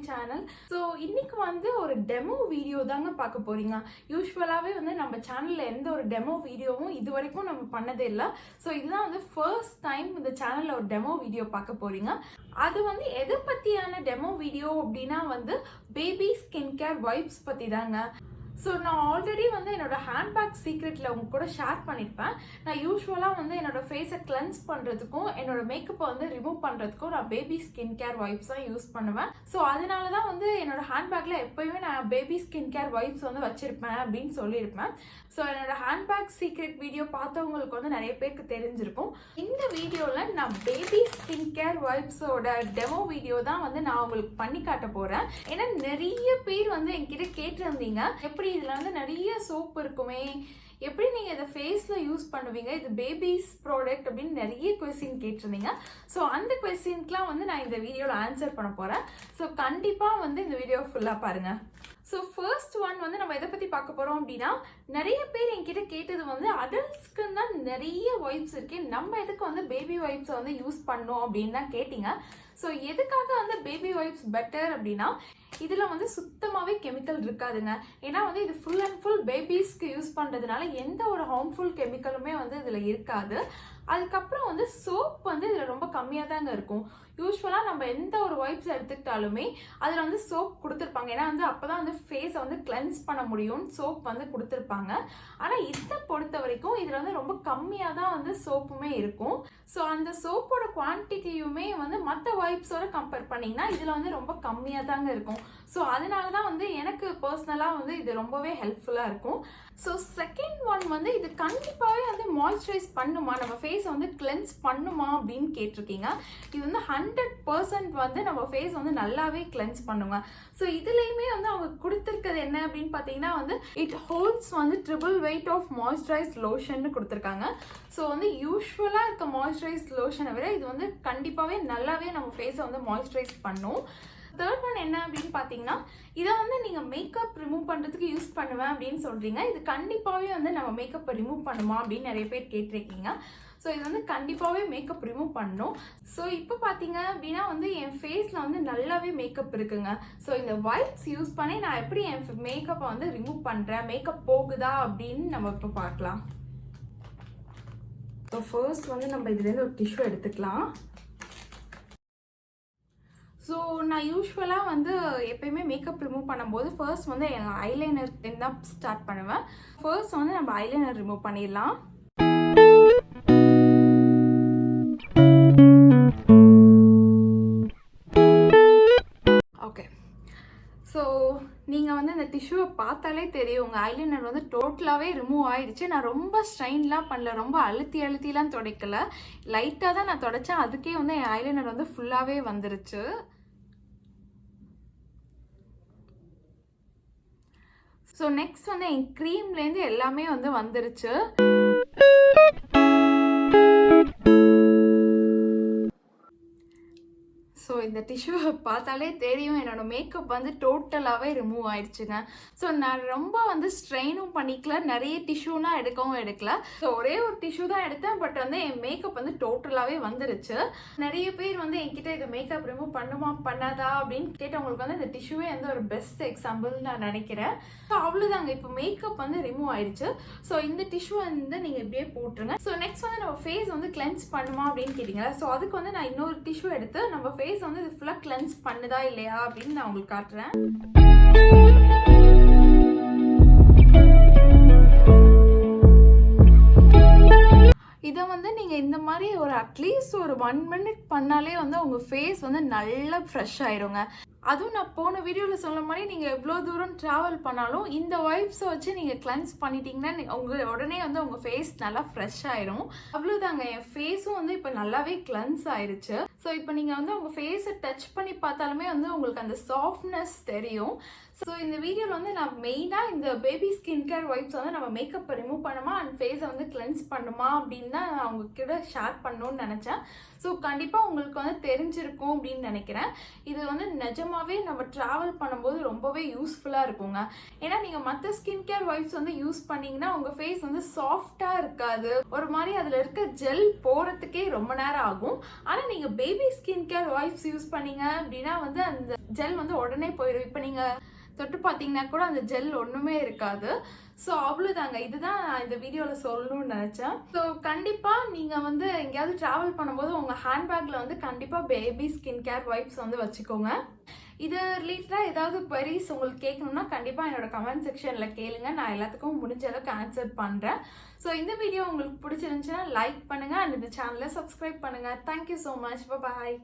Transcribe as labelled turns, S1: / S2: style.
S1: Channel. So இன்னைக்கு வந்து ஒரு டெமோ வீடியோ தாங்க பார்க்க போறீங்க. யூஸ்வலாகவே வந்து நம்ம சேனலில் எந்த ஒரு டெமோ வீடியோவும் இது வரைக்கும் நம்ம பண்ணதே இல்லை. ஸோ இதுதான் வந்து ஃபர்ஸ்ட் டைம் இந்த சேனலில் ஒரு டெமோ வீடியோ பார்க்க போறீங்க. அது வந்து எதை பற்றியான டெமோ வீடியோ அப்படின்னா வந்து பேபி ஸ்கின் கேர் வைப்ஸ் பற்றி தாங்க. ஸோ நான் ஆல்ரெடி வந்து என்னோட ஹேண்ட்பேக் சீக்ரெட்டில் உங்க கூட ஷேர் பண்ணியிருப்பேன். நான் யூஸ்வலாக வந்து என்னோட ஃபேஸை கிளென்ஸ் பண்ணுறதுக்கும் என்னோட மேக்கப்பை வந்து ரிமூவ் பண்ணுறதுக்கும் நான் பேபி ஸ்கின் கேர் வைப்ஸ் தான் யூஸ் பண்ணுவேன். ஸோ அதனால தான் வந்து என்னோட ஹேண்ட்பேக்கில் எப்போயுமே நான் பேபி ஸ்கின் கேர் வைப்ஸ் வந்து வச்சுருப்பேன் அப்படின்னு சொல்லியிருப்பேன். ஸோ என்னோட ஹேண்ட்பேக் சீக்ரெட் வீடியோ பார்த்தவங்களுக்கு வந்து நிறைய பேருக்கு தெரிஞ்சிருக்கும். இந்த வீடியோவில் நான் பேபி ஸ்கின் கேர் வைப்ஸோட டெமோ வீடியோ தான் வந்து நான் உங்களுக்கு பண்ணி காட்ட போகிறேன். ஏன்னா நிறைய பேர் வந்து என்கிட்ட கேட்டிருந்தீங்க, எப்படி இதில் வந்து நிறைய சோப் இருக்குமே, எப்படி நீங்கள் இதை ஃபேஸில் யூஸ் பண்ணுவீங்க, இது பேபிஸ் ப்ராடக்ட் அப்படின்னு நிறைய கொஸ்டின் கேட்டிருந்தீங்க. ஸோ அந்த கொஸ்டின்ஸ்லாம் வந்து நான் இந்த வீடியோவில் ஆன்சர் பண்ண போகிறேன். ஸோ கண்டிப்பாக வந்து இந்த வீடியோ ஃபுல்லாக பாருங்கள். ஸோ ஃபர்ஸ்ட் ஒன் வந்து நம்ம எதை பற்றி பார்க்க போகிறோம் அப்படின்னா, நிறைய பேர் என்கிட்ட கேட்டது வந்து அடல்ட்ஸ்க்கு தான் நிறைய வைப்ஸ் இருக்கு, நம்ம எதுக்கு வந்து பேபி வைப்ஸை வந்து யூஸ் பண்ணோம் அப்படின்னு தான் கேட்டிங்க. ஸோ எதுக்காக வந்து பேபி வைப்ஸ் பெட்டர் அப்படின்னா, இதில் வந்து சுத்தமாகவே கெமிக்கல் இருக்காதுங்க. ஏன்னா வந்து இது ஃபுல் அண்ட் ஃபுல் பேபிஸ்க்கு யூஸ் பண்ணுறதுனால எந்த ஒரு ஹார்ம்ஃபுல் கெமிக்கலுமே வந்து இதில் இருக்காது. அதுக்கப்புறம் வந்து சோப் வந்து இதில் ரொம்ப கம்மியாக தாங்க இருக்கும். யூஸ்வலாக நம்ம எந்த ஒரு வைப்ஸ் எடுத்துக்கிட்டாலுமே அதில் வந்து சோப் கொடுத்துருப்பாங்க. ஏன்னா வந்து அப்போ தான் வந்து ஃபேஸை வந்து கிளென்ஸ் பண்ண முடியும், சோப் வந்து கொடுத்துருப்பாங்க. ஆனால் இதை பொறுத்த வரைக்கும் இதில் வந்து ரொம்ப கம்மியாக தான் வந்து சோப்புமே இருக்கும். ஸோ அந்த சோப்போட குவான்டிட்டியுமே வந்து மற்ற வைப்ஸோட கம்பேர் பண்ணிங்கன்னா இதில் வந்து ரொம்ப கம்மியாக தாங்க இருக்கும். ஸோ அதனால தான் வந்து எனக்கு பர்சனலாக வந்து இது ரொம்பவே ஹெல்ப்ஃபுல்லாக இருக்கும். ஸோ செகண்ட் ஒன் வந்து இது கண்டிப்பாகவே வந்து மாய்ஸ்சரைஸ் பண்ணுமா, நம்ம ஃபேஸை வந்து கிளென்ஸ் பண்ணுமா அப்படின்னு கேட்டிருக்கீங்க. இது வந்து 100% வந்து நம்ம ஃபேஸ் வந்து நல்லாவே கிளென்ஸ் பண்ணுங்க. ஸோ இதுலேயுமே வந்து அவங்க கொடுத்துருக்கிறது என்ன அப்படின்னு பார்த்தீங்கன்னா வந்து இட் ஹோல்ட்ஸ் வந்து triple weight of moisturise lotion கொடுத்துருக்காங்க. ஸோ வந்து யூஸ்வலாக இருக்க மாய்ஸ்சரைஸ் லோஷனை விட இது வந்து கண்டிப்பாகவே நல்லாவே நம்ம ஃபேஸை வந்து மாய்ஸ்சரைஸ் பண்ணும். தேர்ட் ஒன் என்ன அப்படின்னு பார்த்தீங்கன்னா, இதை வந்து நீங்கள் மேக்கப் ரிமூவ் பண்ணுறதுக்கு யூஸ் பண்ணுவேன் அப்படின்னு சொல்கிறீங்க. இது கண்டிப்பாகவே வந்து நம்ம மேக்கப்பை ரிமூவ் பண்ணுமா அப்படின்னு நிறைய பேர் கேட்டிருக்கீங்க. ஸோ இது வந்து கண்டிப்பாகவே மேக்கப் ரிமூவ் பண்ணணும். ஸோ இப்போ பார்த்தீங்க அப்படின்னா வந்து என் ஃபேஸில் வந்து நல்லாவே மேக்கப் இருக்குங்க. ஸோ இந்த வைப்ஸ் யூஸ் பண்ணி நான் எப்படி என் மேக்கப்பை வந்து ரிமூவ் பண்ணுறேன், மேக்கப் போகுதா அப்படின்னு நம்ம இப்போ பார்க்கலாம். ஸோ ஃபர்ஸ்ட் வந்து நம்ம இதுலேருந்து ஒரு டிஷ்யூ எடுத்துக்கலாம். ஸோ நான் யூஸ்வலாக வந்து எப்பயுமே மேக்கப் ரிமூவ் பண்ணும்போது ஃபர்ஸ்ட் வந்து என் ஐலைனர் தான் ஸ்டார்ட் பண்ணுவேன். ஃபர்ஸ்ட் வந்து நம்ம ஐலைனர் ரிமூவ் பண்ணிடலாம். ஓகே, ஸோ நீங்கள் வந்து இந்த டிஷ்யூவை பார்த்தாலே தெரியும் உங்கள் ஐலைனர் வந்து டோட்டலாகவே ரிமூவ் ஆயிடுச்சு. நான் ரொம்ப ஸ்ட்ரெயின்லாம் பண்ணல, ரொம்ப அழுத்திலாம் துடைக்கல, லைட்டாக தான் நான் துடைச்சேன். அதுக்கே வந்து என் ஐலைனர் வந்து ஃபுல்லாகவே வந்துருச்சு. ஸோ நெக்ஸ்ட் வந்து என் க்ரீம்லேருந்து எல்லாமே வந்து வந்துருச்சு. ஸோ இந்த டிஷ்யூவை பார்த்தாலே தெரியும் என்னோட மேக்கப் வந்து டோட்டலாகவே ரிமூவ் ஆயிடுச்சுங்க. ஸோ நான் ரொம்ப வந்து ஸ்ட்ரெயினும் பண்ணிக்கல, நிறைய டிஷ்யூலாம் எடுக்கல. ஸோ ஒரே ஒரு டிஷ்யூ தான் எடுத்தேன். பட் வந்து என் மேக்கப் வந்து டோட்டலாகவே வந்துருச்சு. நிறைய பேர் வந்து என்கிட்ட இதை மேக்கப் ரிமூவ் பண்ணுமா பண்ணாதா அப்படின்னு கேட்டவங்களுக்கு வந்து இந்த டிஷ்யூவே வந்து ஒரு பெஸ்ட் எக்ஸாம்பிள் நான் நினைக்கிறேன். ஸோ அவ்வளோதாங்க, இப்போ மேக்கப் வந்து ரிமூவ் ஆயிடுச்சு. ஸோ இந்த டிஷ்யூ வந்து நீங்கள் இப்படியே போட்டுருங்க. ஸோ நெக்ஸ்ட் வந்து நம்ம ஃபேஸ் வந்து கிளென்ஸ் பண்ணுமா அப்படின்னு கேட்டிங்களா. ஸோ அதுக்கு வந்து நான் இன்னொரு டிஷ்யூ எடுத்து நம்ம ஃபேஸ் வந்து இது ஃபுல்லாக கிளென்ஸ் பண்ணுதா இல்லையா அப்படின்னு நான் உங்களுக்கு காட்டுறேன். இதை வந்து நீங்கள் இந்த மாதிரி ஒரு அட்லீஸ்ட் ஒரு 1 மினிட் பண்ணாலே வந்து உங்கள் ஃபேஸ் வந்து நல்லா ஃப்ரெஷ் ஆயிருங்க. அதுவும் நான் போன வீடியோவில் சொன்ன மாதிரி நீங்கள் எவ்வளோ தூரம் ட்ராவல் பண்ணாலும் இந்த வைப்ஸை வச்சு நீங்கள் கிளென்ஸ் பண்ணிட்டீங்கன்னா உடனே வந்து உங்கள் ஃபேஸ் நல்லா ஃப்ரெஷ் ஆயிரும். அவ்வளோதாங்க, என் ஃபேஸும் வந்து இப்போ நல்லாவே கிளென்ஸ் ஆயிடுச்சு. ஸோ இப்போ நீங்கள் வந்து உங்கள் ஃபேஸை டச் பண்ணி பார்த்தாலுமே வந்து உங்களுக்கு அந்த சாஃப்ட்னஸ் தெரியும். ஸோ இந்த வீடியோவில் வந்து நான் மெயினாக இந்த பேபி ஸ்கின் கேர் வைப்ஸ் வந்து நம்ம மேக்கப்பை ரிமூவ் பண்ணுமா அண்ட் ஃபேஸை வந்து கிளென்ஸ் பண்ணுமா அப்படின்னு தான் நான் உங்ககிட்ட ஷேர் பண்ணணும்னு நினச்சேன். ஸோ கண்டிப்பாக உங்களுக்கு வந்து தெரிஞ்சிருக்கும் அப்படின்னு நினைக்கிறேன். இது வந்து நிஜமாவே நம்ம ட்ராவல் பண்ணும்போது ரொம்பவே யூஸ்ஃபுல்லாக இருக்குங்க. ஏன்னா நீங்கள் மற்ற ஸ்கின் கேர் வைப்ஸ் வந்து யூஸ் பண்ணிங்கன்னா உங்கள் ஃபேஸ் வந்து சாஃப்டாக இருக்காது, ஒரு மாதிரி அதில் இருக்க ஜெல் போகிறதுக்கே ரொம்ப நேரம் ஆகும். ஆனால் நீங்கள் baby skin care wipes use பண்ணீங்க அப்படின்னா வந்து அந்த ஜெல் வந்து உடனே போயிடும். இப்போ நீங்கள் தொட்டு பார்த்தீங்கன்னா கூட அந்த ஜெல் ஒன்றுமே இருக்காது. ஸோ அவ்வளோதாங்க, இதுதான் நான் இந்த வீடியோவில் சொல்லணும்னு நினச்சேன். ஸோ கண்டிப்பாக நீங்கள் வந்து எங்கேயாவது ட்ராவல் பண்ணும்போது உங்கள் ஹேண்ட்பேக்கில் வந்து கண்டிப்பாக பேபி ஸ்கின் கேர் வைப்ஸ் வந்து வச்சுக்கோங்க. இது ரிலேட்டடாக ஏதாவது queries உங்களுக்கு கேட்கணும்னா கண்டிப்பாக என்னோட கமெண்ட் செக்ஷனில் கேளுங்க. நான் எல்லாத்துக்கும் முடிஞ்ச அளவுக்கு ஆன்சர் பண்ணுறேன். ஸோ இந்த வீடியோ உங்களுக்கு பிடிச்சிருந்துச்சுன்னா லைக் பண்ணுங்கள் அண்ட் இந்த சேனலை சப்ஸ்கிரைப் பண்ணுங்கள். Thank you so much. பாய்.